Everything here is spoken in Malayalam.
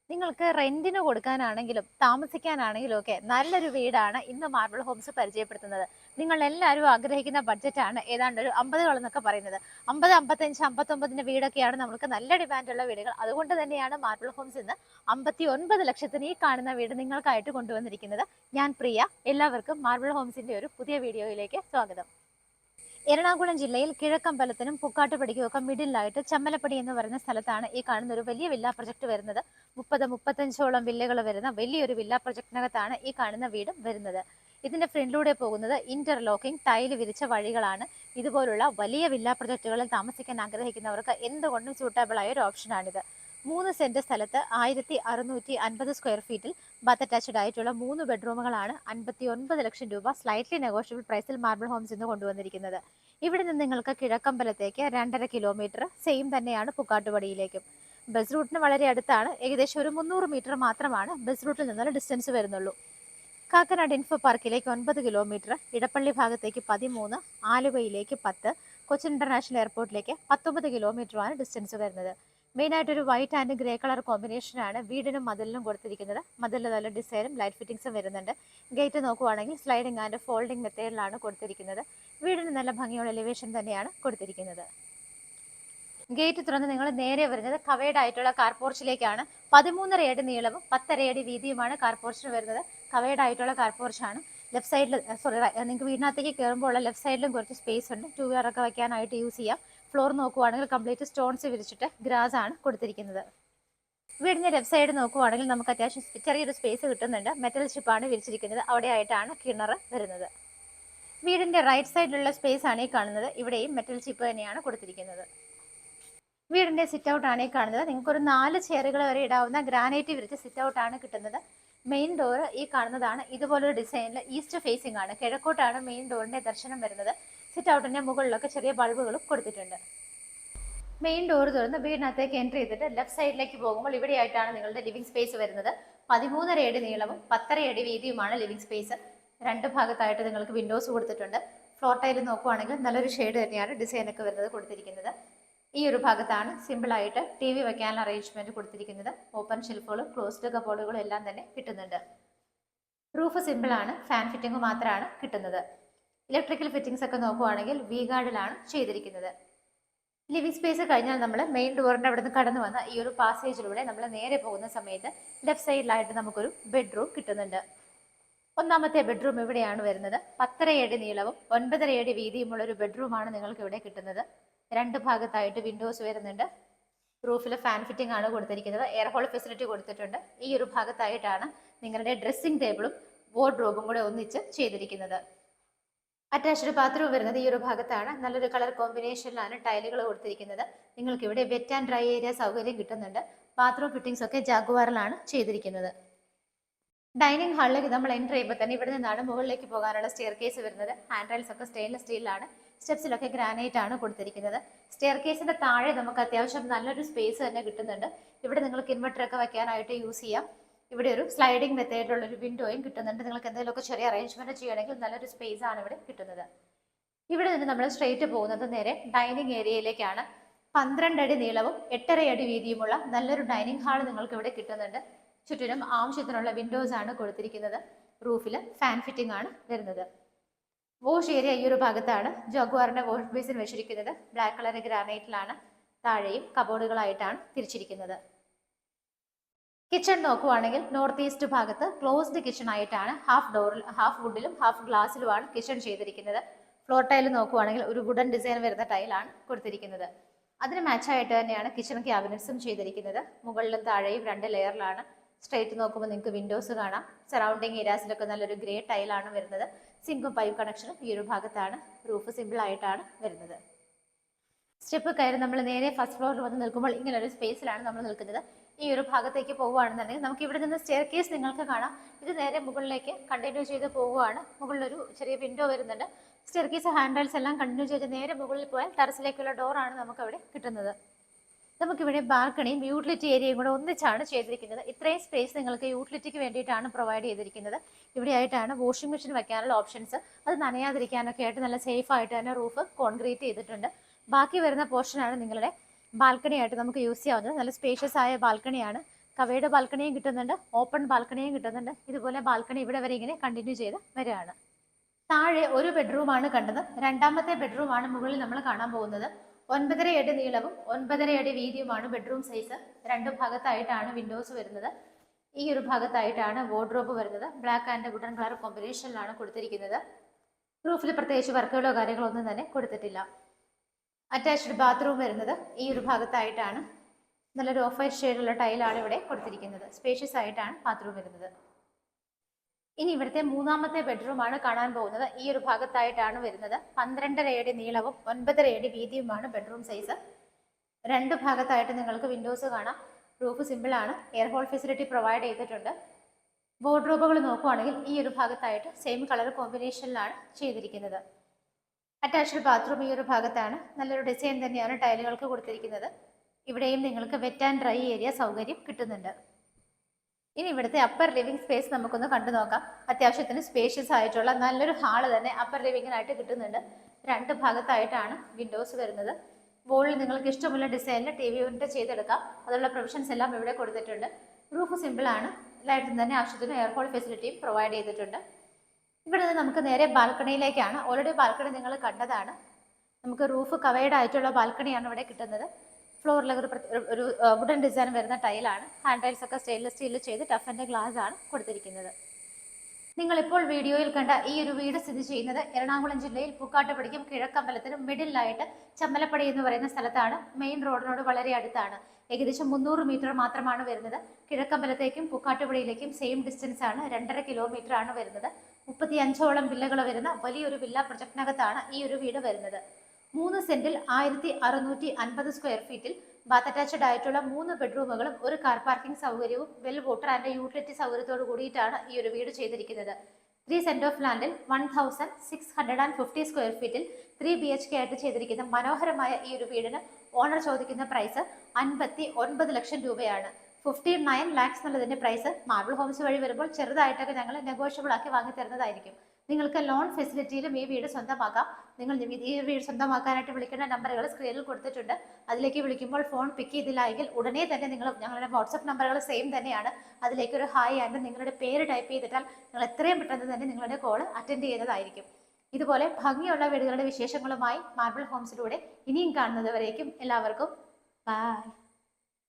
നിങ്ങൾക്ക് റെന്റിന് കൊടുക്കാനാണെങ്കിലും താമസിക്കാനാണെങ്കിലും ഒക്കെ നല്ലൊരു വീടാണ് ഇന്ന് മാർബിൾ ഹോംസ് പരിചയപ്പെടുത്തുന്നത്. നിങ്ങൾ എല്ലാവരും ആഗ്രഹിക്കുന്ന ബഡ്ജറ്റാണ് ഏതാണ്ട് ഒരു 50 എന്നൊക്കെ പറയുന്നത്. 50, 55, 59 വീടൊക്കെയാണ് നമുക്ക് നല്ല ഡിമാൻഡുള്ള വീടുകൾ. അതുകൊണ്ട് തന്നെയാണ് മാർബിൾ ഹോംസ് ഇന്ന് 59 ലക്ഷത്തിന് ഈ കാണുന്ന വീട് നിങ്ങൾക്കായിട്ട് കൊണ്ടുവന്നിരിക്കുന്നത്. ഞാൻ പ്രിയ. എല്ലാവർക്കും മാർബിൾ ഹോംസിന്റെ ഒരു പുതിയ വീഡിയോയിലേക്ക് സ്വാഗതം. എറണാകുളം ജില്ലയിൽ കിഴക്കമ്പലത്തിനും പുക്കാട്ടുപടിക്കും ഒക്കെ മിഡിലായിട്ട് ചമ്മലപ്പടി എന്ന് പറയുന്ന സ്ഥലത്താണ് ഈ കാണുന്ന ഒരു വലിയ വില്ല പ്രൊജക്ട് വരുന്നത്. 30-35ഓളം വില്ലകൾ വരുന്ന വലിയൊരു വില്ല പ്രൊജക്ടിനകത്താണ് ഈ കാണുന്ന വീടും വരുന്നത്. ഇതിന്റെ ഫ്രണ്ടിലൂടെ പോകുന്നത് ഇന്റർലോക്കിംഗ് ടൈല് വിരിച്ച വഴികളാണ്. ഇതുപോലുള്ള വലിയ വില്ല പ്രൊജക്ടുകളിൽ താമസിക്കാൻ ആഗ്രഹിക്കുന്നവർക്ക് എന്തുകൊണ്ടും സ്യൂട്ടബിൾ ആയ ഒരു ഓപ്ഷനാണിത്. 3 സെന്റ് സ്ഥലത്ത് 1650 സ്ക്വയർ ഫീറ്റിൽ ബാത്ത് അറ്റാച്ച്ഡ് ആയിട്ടുള്ള 3 ബെഡ്റൂമുകളാണ് 59 ലക്ഷം രൂപ സ്ലൈറ്റ്ലി നെഗോഷ്യബിൾ പ്രൈസിൽ മാർബിൾ ഹോംസ് ഇന്ന് കൊണ്ടുവന്നിരിക്കുന്നത്. ഇവിടെ നിന്ന് നിങ്ങൾക്ക് കിഴക്കമ്പലത്തേക്ക് 2.5 കിലോമീറ്റർ, സെയിം തന്നെയാണ് പുക്കാട്ടുപടിയിലേക്കും. ബസ് റൂട്ടിന് വളരെ അടുത്താണ്. ഏകദേശം ഒരു 300 മീറ്റർ മാത്രമാണ് ബസ് റൂട്ടിൽ നിന്നുള്ള ഡിസ്റ്റൻസ് വരുന്നുള്ളൂ. കാക്കനാട് ഇൻഫോ പാർക്കിലേക്ക് 9 കിലോമീറ്റർ, ഇടപ്പള്ളി ഭാഗത്തേക്ക് 13, ആലുവയിലേക്ക് 10, കൊച്ചിൻ ഇന്റർനാഷണൽ എയർപോർട്ടിലേക്ക് 19 കിലോമീറ്ററുമാണ് ഡിസ്റ്റൻസ് വരുന്നത്. മെയിനായിട്ടൊരു വൈറ്റ് ആൻഡ് ഗ്രേ കളർ കോമ്പിനേഷനാണ് വീടിനും മതിലിനും കൊടുത്തിരിക്കുന്നത്. മതിലിൽ നല്ല ഡിസൈനും ലൈറ്റ് ഫിറ്റിംഗ്സും വരുന്നുണ്ട്. ഗേറ്റ് നോക്കുവാണെങ്കിൽ സ്ലൈഡിംഗ് ആൻഡ് ഫോൾഡിംഗ് മെത്തേഡിലാണ് കൊടുത്തിരിക്കുന്നത്. വീടിന് നല്ല ഭംഗിയുള്ള എലിവേഷൻ തന്നെയാണ് കൊടുത്തിരിക്കുന്നത്. ഗേറ്റ് തുറന്ന് നിങ്ങൾ നേരെ വരുന്നത് കവേഡ് ആയിട്ടുള്ള കാർ പോർച്ചിലേക്കാണ്. 13.5 അടി നീളവും 10.5 അടി വീതിയുമാണ് കാർ പോർച്ചിന് വരുന്നത്. കവേഡ് ആയിട്ടുള്ള കാർ പോർച്ചാണ്. ലെഫ്റ്റ് സൈഡിൽ നിങ്ങൾക്ക് വീടിനകത്തേക്ക് കയറുമ്പോൾ ഉള്ള ലെഫ്റ്റ് സൈഡിലും കുറച്ച് സ്പേസ് ഉണ്ട്. 2 വീലറൊക്കെ വയ്ക്കാനായിട്ട് യൂസ് ചെയ്യാം. ഫ്ലോർ നോക്കുവാണെങ്കിൽ കംപ്ലീറ്റ് സ്റ്റോൺസ് വിരിച്ചിട്ട് ഗ്രാസ് ആണ് കൊടുത്തിരിക്കുന്നത്. വീടിന്റെ ലെഫ്റ്റ് സൈഡ് നോക്കുവാണെങ്കിൽ നമുക്ക് അത്യാവശ്യം ചെറിയൊരു സ്പേസ് കിട്ടുന്നുണ്ട്. മെറ്റൽ ഷിപ്പാണ് വിരിച്ചിരിക്കുന്നത്. അവിടെ ആയിട്ടാണ് കിണർ വരുന്നത്. വീടിന്റെ റൈറ്റ് സൈഡിലുള്ള സ്പേസ് ആണ് ഈ കാണുന്നത്. ഇവിടെയും മെറ്റൽ ഷിപ്പ് തന്നെയാണ് കൊടുത്തിരിക്കുന്നത്. വീടിന്റെ സിറ്റ് ഔട്ട് ആണ് ഈ കാണുന്നത്. നിങ്ങൾക്ക് ഒരു 4 ചെയറുകൾ വരെ ഇടാവുന്ന ഗ്രാനൈറ്റ് വിരിച്ച സിറ്റ് ഔട്ട് ആണ് കിട്ടുന്നത്. മെയിൻ ഡോർ ഈ കാണുന്നതാണ്. ഇതുപോലൊരു ഡിസൈനിൽ ഈസ്റ്റ് ഫേസിംഗ് ആണ്. കിഴക്കോട്ടാണ് മെയിൻ ഡോറിന്റെ ദർശനം വരുന്നത്. സിറ്റ് ഔട്ടിന്റെ മുകളിലൊക്കെ ചെറിയ ബൾബുകളും കൊടുത്തിട്ടുണ്ട്. മെയിൻ ഡോർ തുറന്ന് വീടിനകത്തേക്ക് എൻട്രി ചെയ്തിട്ട് ലെഫ്റ്റ് സൈഡിലേക്ക് പോകുമ്പോൾ ഇവിടെയായിട്ടാണ് നിങ്ങളുടെ ലിവിംഗ് സ്പേസ് വരുന്നത്. 13.5 അടി നീളവും 10.5 അടി വീതിയുമാണ് ലിവിംഗ് സ്പേസ്. 2 ഭാഗത്തായിട്ട് നിങ്ങൾക്ക് വിൻഡോസ് കൊടുത്തിട്ടുണ്ട്. ഫ്ലോർ ടൈൽ നോക്കുവാണെങ്കിൽ നല്ലൊരു ഷെയ്ഡ് തന്നെയാണ് ഡിസൈനൊക്കെ വരുന്നത് കൊടുത്തിരിക്കുന്നത്. ഈ ഒരു ഭാഗത്താണ് സിമ്പിളായിട്ട് TV വെക്കാനുള്ള അറേഞ്ച്മെന്റ് കൊടുത്തിരിക്കുന്നത്. ഓപ്പൺ ഷെൽഫുകളും ക്ലോസ്ഡ് കബോർഡുകളും എല്ലാം തന്നെ കിട്ടുന്നുണ്ട്. റൂഫ് സിമ്പിളാണ്. ഫാൻ ഫിറ്റിംഗ് മാത്രമാണ് കിട്ടുന്നത്. ഇലക്ട്രിക്കൽ ഫിറ്റിംഗ്സ് ഒക്കെ നോക്കുവാണെങ്കിൽ വി ഗാർഡിലാണ് ചെയ്തിരിക്കുന്നത്. ലിവിംഗ് സ്പേസ് കഴിഞ്ഞാൽ നമ്മൾ മെയിൻ ഡോറിന്റെ അവിടെ നിന്ന് കടന്നു വന്ന ഈ ഒരു പാസേജിലൂടെ നമ്മൾ നേരെ പോകുന്ന സമയത്ത് ലെഫ്റ്റ് സൈഡിലായിട്ട് നമുക്കൊരു ബെഡ്റൂം കിട്ടുന്നുണ്ട്. ഒന്നാമത്തെ ബെഡ്റൂം ഇവിടെയാണ് വരുന്നത്. 10.5 അടി നീളവും 9.5 അടി വീതിയുമുള്ള ഒരു ബെഡ്റൂമാണ് നിങ്ങൾക്ക് ഇവിടെ കിട്ടുന്നത്. 2 ഭാഗത്തായിട്ട് വിൻഡോസ് വരുന്നുണ്ട്. റൂഫിൽ ഫാൻ ഫിറ്റിംഗ് ആണ് കൊടുത്തിരിക്കുന്നത്. എയർ ഹോൾ ഫെസിലിറ്റി കൊടുത്തിട്ടുണ്ട്. ഈ ഒരു ഭാഗത്തായിട്ടാണ് നിങ്ങളുടെ ഡ്രസ്സിംഗ് ടേബിളും വാർഡ്രോബും കൂടെ ഒന്നിച്ച് ചെയ്തിരിക്കുന്നത്. അറ്റാച്ച്ഡ് ബാത്റൂം വരുന്നത് ഈ ഒരു ഭാഗത്താണ്. നല്ലൊരു കളർ കോമ്പിനേഷനിലാണ് ടൈലുകൾ കൊടുത്തിരിക്കുന്നത്. നിങ്ങൾക്ക് ഇവിടെ വെറ്റ് ആൻഡ് ഡ്രൈ ഏരിയ സൗകര്യം കിട്ടുന്നുണ്ട്. ബാത്റൂം ഫിറ്റിംഗ്സ് ഒക്കെ ജാഗ്വാറിലാണ് ചെയ്തിരിക്കുന്നത്. ഡൈനിങ് ഹാളിലേക്ക് നമ്മൾ എൻ്റർ ചെയ്യുമ്പോൾ തന്നെ ഇവിടെ നിന്നാണ് മുകളിലേക്ക് പോകാനുള്ള സ്റ്റെയർ കേസ് വരുന്നത്. ഹാൻഡ് റൈൽസ് ഒക്കെ സ്റ്റെയിൻലെസ് സ്റ്റീലാണ്. സ്റ്റെപ്സിലൊക്കെ ഗ്രാനൈറ്റ് ആണ് കൊടുത്തിരിക്കുന്നത്. സ്റ്റെയർ കേസിന്റെ താഴെ നമുക്ക് അത്യാവശ്യം നല്ലൊരു സ്പേസ് തന്നെ കിട്ടുന്നുണ്ട്. ഇവിടെ നിങ്ങൾക്ക് ഇൻവെർട്ടർ ഒക്കെ വെക്കാനായിട്ട് യൂസ് ചെയ്യാം. ഇവിടെ ഒരു സ്ലൈഡിംഗ് മെത്തേഡിലുള്ള ഒരു വിൻഡോയും കിട്ടുന്നുണ്ട്. നിങ്ങൾക്ക് എന്തെങ്കിലുമൊക്കെ ചെറിയ അറേഞ്ച്മെന്റ് ചെയ്യണമെങ്കിൽ നല്ലൊരു സ്പേസ് ആണ് ഇവിടെ കിട്ടുന്നത്. ഇവിടെ നിന്ന് നമ്മൾ സ്ട്രെയിറ്റ് പോകുന്നത് നേരെ ഡൈനിങ് ഏരിയയിലേക്കാണ്. 12 അടി നീളവും 8.5 അടി വീതിയുമുള്ള നല്ലൊരു ഡൈനിങ് ഹാൾ നിങ്ങൾക്ക് ഇവിടെ കിട്ടുന്നുണ്ട്. ചുറ്റിനും ആവശ്യത്തിനുള്ള വിൻഡോസ് ആണ് കൊടുത്തിരിക്കുന്നത്. റൂഫിൽ ഫാൻ ഫിറ്റിംഗ് ആണ് വരുന്നത്. വാഷ് ഏരിയ ഈ ഒരു ഭാഗത്താണ്. ജഗ്വാറിന്റെ വാഷ് ബേസിൻ വെച്ചിരിക്കുന്നത് ബ്ലാക്ക് കളർ ഗ്രാനൈറ്റിലാണ്. താഴെയും കബോർഡുകളായിട്ടാണ് തിരിച്ചിരിക്കുന്നത്. കിച്ചൺ നോക്കുവാണെങ്കിൽ നോർത്ത് ഈസ്റ്റ് ഭാഗത്ത് ക്ലോസ്ഡ് കിച്ചൺ ആയിട്ടാണ്. ഹാഫ് വുഡിലും ഹാഫ് ഗ്ലാസ്സിലുമാണ് കിച്ചൺ ചെയ്തിരിക്കുന്നത്. ഫ്ലോർ ടൈൽ നോക്കുവാണെങ്കിൽ ഒരു വുഡൻ ഡിസൈൻ വരുന്ന ടൈലാണ് കൊടുത്തിരിക്കുന്നത്. അതിന് മാച്ചായിട്ട് തന്നെയാണ് കിച്ചൺ ക്യാബിനറ്റ്സും ചെയ്തിരിക്കുന്നത്. മുകളിലും താഴെയും 2 ലെയറിലാണ്. സ്ട്രേറ്റ് നോക്കുമ്പോൾ നിങ്ങൾക്ക് വിൻഡോസ് കാണാം. സറൗണ്ടിങ് ഏരിയാസിലൊക്കെ നല്ലൊരു ഗ്രേ ടൈലാണ് വരുന്നത്. സിങ്കും പൈപ്പ് കണക്ഷനും ഈ ഒരു ഭാഗത്താണ്. റൂഫ് സിമ്പിൾ ആയിട്ടാണ് വരുന്നത്. സ്റ്റെപ്പ് കയറി നമ്മൾ നേരെ ഫസ്റ്റ് ഫ്ലോറിൽ വന്ന് നിൽക്കുമ്പോൾ ഇങ്ങനെ ഒരു സ്പേസിലാണ് നമ്മൾ നിൽക്കുന്നത്. ഈ ഒരു ഭാഗത്തേക്ക് പോവുകയാണെന്നുണ്ടെങ്കിൽ നമുക്ക് ഇവിടെ നിന്ന് സ്റ്റെയർ കേസ് നിങ്ങൾക്ക് കാണാം. ഇത് നേരെ മുകളിലേക്ക് കണ്ടിന്യൂ ചെയ്ത് പോവുകയാണ്. മുകളിലൊരു ചെറിയ വിൻഡോ വരുന്നുണ്ട്. സ്റ്റെയർ കേസ് ഹാൻഡിൽസ് എല്ലാം കണ്ടിന്യൂ ചെയ്ത് നേരെ മുകളിൽ പോയാൽ ടെറസിലേക്കുള്ള ഡോറാണ് നമുക്ക് അവിടെ കിട്ടുന്നത്. നമുക്കിവിടെ ബാൽക്കണിയും യൂട്ടിലിറ്റി ഏരിയയും കൂടെ ഒന്നിച്ചാണ് ചെയ്തിരിക്കുന്നത്. ഇത്രയും സ്പേസ് നിങ്ങൾക്ക് യൂട്ടിലിറ്റിക്ക് വേണ്ടിയിട്ടാണ് പ്രൊവൈഡ് ചെയ്തിരിക്കുന്നത്. ഇവിടെ ആയിട്ടാണ് വാഷിംഗ് മെഷീൻ വെക്കാനുള്ള ഓപ്ഷൻസ്. അത് നനയാതിരിക്കാനൊക്കെ ആയിട്ട് നല്ല സേഫ് ആയിട്ട് തന്നെ റൂഫ് കോൺക്രീറ്റ് ചെയ്തിട്ടുണ്ട്. ബാക്കി വരുന്ന പോർഷനാണ് നിങ്ങളുടെ ബാൽക്കണി ആയിട്ട് നമുക്ക് യൂസ് ചെയ്യാവുന്നത്. നല്ല സ്പേഷ്യസ് ആയ ബാൽക്കണിയാണ്. കവേഡ് ബാൽക്കണിയും കിട്ടുന്നുണ്ട്, ഓപ്പൺ ബാൽക്കണിയും കിട്ടുന്നുണ്ട്. ഇതുപോലെ ബാൽക്കണി ഇവിടെ വരെ ഇങ്ങനെ കണ്ടിന്യൂ ചെയ്ത് വരികയാണ്. താഴെ ഒരു ബെഡ്റൂമാണ് കണ്ടത്. രണ്ടാമത്തെ ബെഡ്റൂമാണ് മുകളിൽ നമ്മൾ കാണാൻ പോകുന്നത്. 9.5 അടി നീളവും 9.5 അടി വീതിയുമാണ് ബെഡ്റൂം സൈസ്. രണ്ടു ഭാഗത്തായിട്ടാണ് വിൻഡോസ് വരുന്നത്. ഈ ഒരു ഭാഗത്തായിട്ടാണ് വാർഡ്രോബ് വരുന്നത്. ബ്ലാക്ക് ആൻഡ് വുഡൻ കളർ കോമ്പിനേഷനിലാണ് കൊടുത്തിരിക്കുന്നത്. റൂഫിൽ പ്രത്യേകിച്ച് വർക്കുകളോ കാര്യങ്ങളോ ഒന്നും തന്നെ കൊടുത്തിട്ടില്ല. അറ്റാച്ച്ഡ് ബാത്റൂം വരുന്നത് ഈ ഒരു ഭാഗത്തായിട്ടാണ്. നല്ലൊരു ഓഫ് വൈറ്റ് ഷെയ്ഡുള്ള ടൈലാണ് ഇവിടെ കൊടുത്തിരിക്കുന്നത്. സ്പേഷ്യസ് ആയിട്ടാണ് ബാത്റൂം വരുന്നത്. ഇനി ഇവിടുത്തെ മൂന്നാമത്തെ ബെഡ്റൂമാണ് കാണാൻ പോകുന്നത്. ഈ ഒരു ഭാഗത്തായിട്ടാണ് വരുന്നത്. 12.5 അടി നീളവും 9.5 അടി വീതിയുമാണ് ബെഡ്റൂം സൈസ്. രണ്ട് ഭാഗത്തായിട്ട് നിങ്ങൾക്ക് വിൻഡോസ് കാണാം. റൂഫ് സിമ്പിൾ ആണ്. എയർ ഹോൾ ഫെസിലിറ്റി പ്രൊവൈഡ് ചെയ്തിട്ടുണ്ട്. വാർഡ്രോബുകൾ നോക്കുവാണെങ്കിൽ ഈ ഒരു ഭാഗത്തായിട്ട് സെയിം കളർ കോമ്പിനേഷനിലാണ് ചെയ്തിരിക്കുന്നത്. അറ്റാച്ച്ഡ് ബാത്റൂം ഈ ഒരു ഭാഗത്താണ്. നല്ലൊരു ഡിസൈൻ തന്നെയാണ് ടൈലുകൾക്ക് കൊടുത്തിരിക്കുന്നത്. ഇവിടെയും നിങ്ങൾക്ക് വെറ്റ് ആൻഡ് ഡ്രൈ ഏരിയ സൗകര്യം കിട്ടുന്നുണ്ട്. ഇനി ഇവിടുത്തെ അപ്പർ ലിവിംഗ് സ്പേസ് നമുക്കൊന്ന് കണ്ടു നോക്കാം. അത്യാവശ്യത്തിന് സ്പേഷ്യസ് ആയിട്ടുള്ള നല്ലൊരു ഹാള് തന്നെ അപ്പർ ലിവിങ്ങിനായിട്ട് കിട്ടുന്നുണ്ട്. രണ്ട് ഭാഗത്തായിട്ടാണ് വിൻഡോസ് വരുന്നത്. വോളിൽ നിങ്ങൾക്ക് ഇഷ്ടമുള്ള ഡിസൈനിൽ TV യൂണിറ്റ് ചെയ്തെടുക്കാം. അതിനുള്ള പ്രൊവിഷൻസ് എല്ലാം ഇവിടെ കൊടുത്തിട്ടുണ്ട്. റൂഫ് സിമ്പിൾ ആണ്. എല്ലായിട്ടും തന്നെ ആവശ്യത്തിന് എയർ ഹോൾ ഫെസിലിറ്റിയും പ്രൊവൈഡ് ചെയ്തിട്ടുണ്ട്. ഇവിടെ നിന്ന് നമുക്ക് നേരെ ബാൽക്കണിയിലേക്കാണ്. ഓൾറെഡി ബാൽക്കണി നിങ്ങൾ കണ്ടതാണ്. നമുക്ക് റൂഫ് കവേർഡ് ആയിട്ടുള്ള ബാൽക്കണിയാണ് ഇവിടെ കിട്ടുന്നത്. ഫ്ലോറിൽ ഒരു വുഡൻ ഡിസൈൻ വരുന്ന ടൈലാണ്. ഹാൻഡ് ടൈൽസ് ഒക്കെ സ്റ്റെയിൻലെസ് സ്റ്റീലിൽ ചെയ്ത് ടഫ് ആൻഡ് ഗ്ലാസ് ആണ് കൊടുത്തിരിക്കുന്നത്. നിങ്ങളിപ്പോൾ വീഡിയോയിൽ കണ്ട ഈ ഒരു വീട് സ്ഥിതി ചെയ്യുന്നത് എറണാകുളം ജില്ലയിൽ പൂക്കാട്ടുപടിക്കും കിഴക്കമ്പലത്തിനും മിഡിലായിട്ട് ചമ്മലപ്പടി എന്ന് പറയുന്ന സ്ഥലത്താണ്. മെയിൻ റോഡിനോട് വളരെ അടുത്താണ്. ഏകദേശം 300 മീറ്റർ മാത്രമാണ് വരുന്നത്. കിഴക്കമ്പലത്തേക്കും പൂക്കാട്ടുപടിയിലേക്കും സെയിം ഡിസ്റ്റൻസ് ആണ്. 2.5 കിലോമീറ്റർ ആണ് വരുന്നത്. 35ഓളം വില്ലകൾ വരുന്ന വലിയൊരു വില്ല പ്രൊജക്ടിനകത്താണ് ഈ ഒരു വീട് വരുന്നത്. 3 സെന്റിൽ 1650 സ്ക്വയർ ഫീറ്റിൽ ബാത്ത് അറ്റാച്ച്ഡ് ആയിട്ടുള്ള 3 ബെഡ്റൂമുകളും ഒരു കാർ പാർക്കിംഗ് സൗകര്യവും വെൽ വാട്ടർ ആൻഡ് യൂട്ടിലിറ്റി സൗകര്യത്തോട് കൂടിയിട്ടാണ് ഈ ഒരു വീട് ചെയ്തിരിക്കുന്നത്. 3 സെന്റ് ഓഫ് ലാൻഡിൽ 1650 സ്ക്വയർ ഫീറ്റിൽ 3 BHK ആയിട്ട് ചെയ്തിരിക്കുന്ന മനോഹരമായ ഈ ഒരു വീടിന് ഓണർ ചോദിക്കുന്ന പ്രൈസ് 59 ലക്ഷം രൂപയാണ്. 59 lakhs എന്നുള്ളതിന്റെ പ്രൈസ് മാർബിൾ ഹോംസ് വഴി വരുമ്പോൾ ചെറുതായിട്ടൊക്കെ ഞങ്ങൾ നെഗോഷ്യബിൾ ആക്കി വാങ്ങി തരുന്നതായിരിക്കും. നിങ്ങൾക്ക് ലോൺ ഫെസിലിറ്റിയിലും ഈ വീട് സ്വന്തമാക്കാം. നിങ്ങൾ ഈ വീട് സ്വന്തമാക്കാനായിട്ട് വിളിക്കേണ്ട നമ്പറുകൾ സ്ക്രീനിൽ കൊടുത്തിട്ടുണ്ട്. അതിലേക്ക് വിളിക്കുമ്പോൾ ഫോൺ പിക്ക് ചെയ്തില്ല എങ്കിൽ ഉടനെ തന്നെ ഞങ്ങളുടെ വാട്സപ്പ് നമ്പറുകൾ സെയിം തന്നെയാണ്. അതിലേക്ക് ഒരു ഹായ് ആൻഡ് നിങ്ങളുടെ പേര് ടൈപ്പ് ചെയ്തിട്ടാൽ നിങ്ങൾ എത്രയും പെട്ടെന്ന് തന്നെ നിങ്ങളുടെ കോൾ അറ്റൻഡ് ചെയ്യുന്നതായിരിക്കും. ഇതുപോലെ ഭംഗിയുള്ള വീടുകളുടെ വിശേഷങ്ങളുമായി മാർബിൾ ഹോംസിലൂടെ ഇനിയും കാണുന്നത് വരേക്കും എല്ലാവർക്കും ബൈ.